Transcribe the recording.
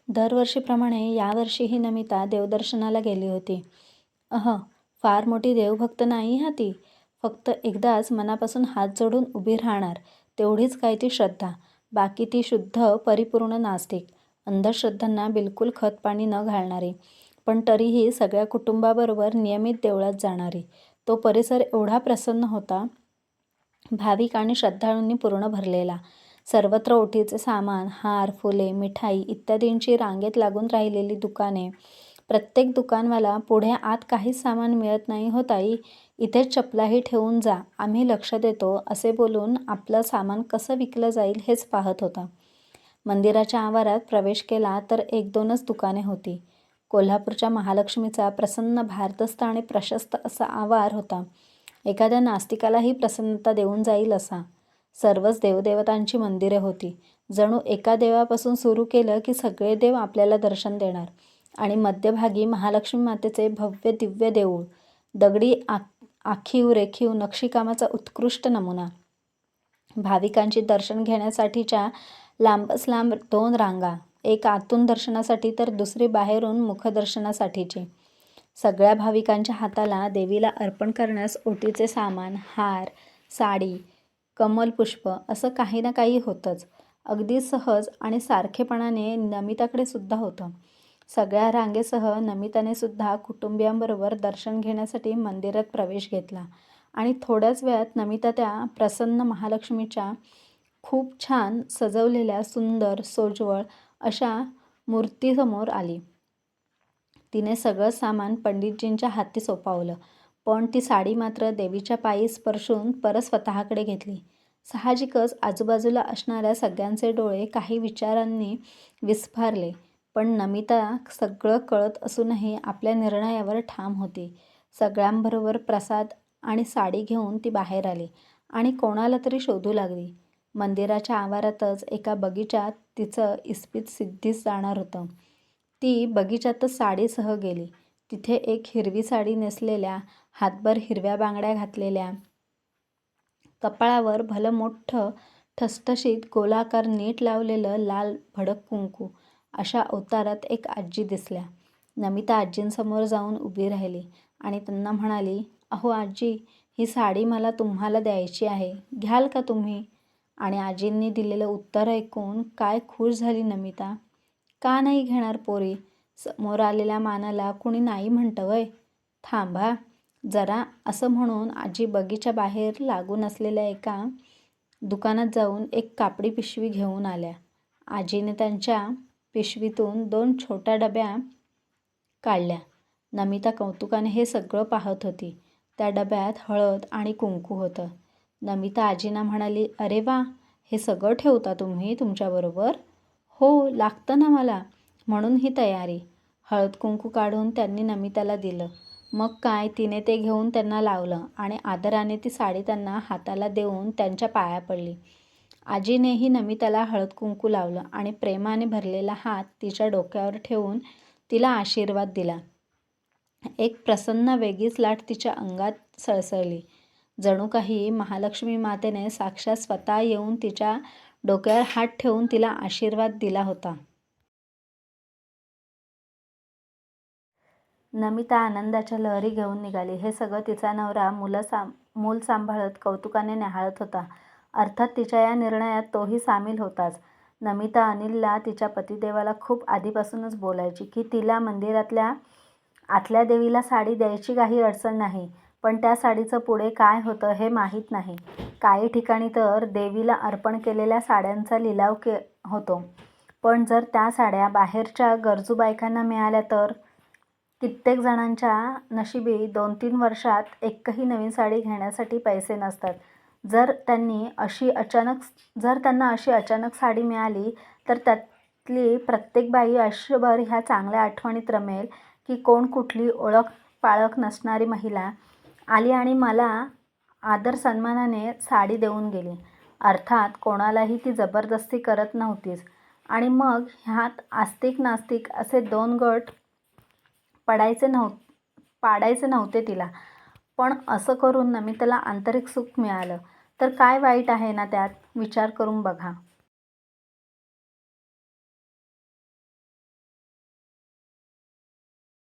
दरवर्षीप्रमाणे यावर्षीही नमिता देवदर्शनाला गेली होती. फार मोठी देवभक्त नाही हा ती. फक्त एकदाच मनापासून हात जोडून उभी राहणार तेवढीच काय ती श्रद्धा. बाकी ती शुद्ध परिपूर्ण नास्तिक, अंधश्रद्धांना बिलकुल खतपाणी न घालणारी, पण तरीही सगळ्या कुटुंबाबरोबर नियमित देवळात जाणारी. तो परिसर एवढा प्रसन्न होता, भाविक आणि श्रद्धाळूंनी पूर्ण भरलेला. सर्वत्र ओटीचे सामान, हार, फुले, मिठाई इत्यादींची रांगेत लागून राहिलेली दुकाने. प्रत्येक दुकानवाला, पुढे आत काहीच सामान मिळत नाही हो ताई, इथेच चपलाही ठेवून जा, आम्ही लक्ष देतो असे बोलून आपलं सामान कसं विकलं जाईल हेच पाहत होता. मंदिराच्या आवारात प्रवेश केला तर 1-2च दुकाने होती. कोल्हापूरच्या महालक्ष्मीचा प्रसन्न भारदस्त आणि प्रशस्त असा आवार होता. एखाद्या नास्तिकालाही प्रसन्नता देऊन जाईल असा. सर्वच देवदेवतांची मंदिरे होती. जणू एका देवापासून सुरू केलं की सगळे देव आपल्याला दर्शन देणार. आणि मध्यभागी महालक्ष्मी मातेचे भव्य दिव्य देऊळ, दगडी आखीव रेखीव नक्षीकामाचा उत्कृष्ट नमुना. भाविकांची दर्शन घेण्यासाठीच्या लांबच लांब 2 रांगा, एक आतून दर्शनासाठी तर दुसरी बाहेरून मुखदर्शनासाठीची. सगळ्या भाविकांच्या हाताला देवीला अर्पण करण्यास ओटीचे सामान, हार, साडी, कमलपुष्प असं काही ना काही होतंच. अगदी सहज आणि सारखेपणाने नमिताकडे सुद्धा होतं. सगळ्या रांगेसह नमिताने सुद्धा कुटुंबियांबरोबर दर्शन घेण्यासाठी मंदिरात प्रवेश घेतला आणि थोड्याच वेळात नमिता त्या प्रसन्न महालक्ष्मीच्या खूप छान सजवलेल्या सुंदर सोज्वळ अशा मूर्तीसमोर आली. तिने सगळं सामान पंडितजींच्या हाती सोपवलं, पण ती साडी मात्र देवीच्या पायी स्पर्शून परत स्वतःकडे घेतली. साहजिकच आजूबाजूला असणाऱ्या सगळ्यांचे डोळे काही विचारांनी विस्फारले, पण नमिता सगळं कळत असूनही आपल्या निर्णयावर ठाम होती. सगळ्यांबरोबर प्रसाद आणि साडी घेऊन ती बाहेर आली आणि कोणाला तरी शोधू लागली. मंदिराच्या आवारातच एका बगीचात तिचं इस्पित सिद्धीस जाणार होतं. ती बगीचातच साडीसह गेली. तिथे एक हिरवी साडी नेसलेल्या, हातभर हिरव्या बांगड्या घातलेल्या, कपाळावर भलं मोठं ठसठशीत गोलाकार नीट लावलेलं लाल भडक कुंकू अशा अवतारात एक आजी दिसल्या. नमिता आजींसमोर जाऊन उभी राहिली आणि त्यांना म्हणाली, "अहो आजी, ही साडी मला तुम्हाला द्यायची आहे, घ्याल का तुम्ही?" आणि आजींनी दिलेलं उत्तर ऐकून काय खुश झाली नमिता. "का नाही घेणार पोरी? समोर आलेल्या मानाला कुणी नाही म्हणतं वय? थांबा जरा." असं म्हणून आजी बगीच्या बाहेर लागून असलेल्या एका दुकानात जाऊन एक कापडी पिशवी घेऊन आल्या. आजीने त्यांच्या पिशवीतून 2 छोट्या डब्या काढल्या. नमिता कौतुकाने हे सगळं पाहत होती. त्या डब्यात हळद आणि कुंकू होतं. नमिता आजींना म्हणाली, "अरे वा, हे सगळं ठेवता तुम्ही तुमच्याबरोबर?" "हो, लागतं ना मला, म्हणून ही तयारी." हळद कुंकू काढून त्यांनी नमिताला दिलं. मग काय, तिने ते घेऊन त्यांना लावलं आणि आदराने ती साडी त्यांना हाताला देऊन त्यांच्या पाया पडली. आजीनेही नमिताला हळद कुंकू लावलं आणि प्रेमाने भरलेला हात तिच्या डोक्यावर ठेवून तिला आशीर्वाद दिला. एक प्रसन्न वेगळीच लाट तिच्या अंगात सळसळली. जणू काही महालक्ष्मी मातेने साक्षात स्वतः येऊन तिच्या डोक्यावर हात ठेवून तिला आशीर्वाद दिला होता. नमिता आनंदाच्या लहरी घेऊन निघाली. हे सगळं तिचा नवरा मूल सांभाळत कौतुकाने न्याहाळत होता. अर्थात तिच्या या निर्णयात तोही सामील होताच. नमिता अनिलला, तिच्या पतिदेवाला खूप आधीपासूनच बोलायची की तिला मंदिरातल्या आतल्या देवीला साडी द्यायची काही अडचण नाही, पण त्या साडीचं पुढे काय होतं हे माहीत नाही. काही ठिकाणी तर देवीला अर्पण केलेल्या साड्यांचा लिलाव होतो, पण जर त्या साड्या बाहेरच्या गरजू बायकांना मिळाल्या तर? कित्येक जणांच्या नशिबी 2-3 वर्षात एकही नवीन साडी घेण्यासाठी पैसे नसतात. जर त्यांना अशी अचानक साडी मिळाली तर त्यातली प्रत्येक बाई आयुष्यभर ह्या चांगल्या आठवणीत रमेल की कोण कुठली ओळख पाळख नसणारी महिला आली आणि मला आदर सन्मानाने साडी देऊन गेली. अर्थात कोणालाही ती जबरदस्ती करत नव्हतीच. आणि मग ह्यात आस्तिक नास्तिक असे 2 गट पाडायचे नव्हते तिला. पण असं करून नमितेला आंतरिक सुख मिळालं तर काय वाईट आहे ना त्यात? विचार करून बघा.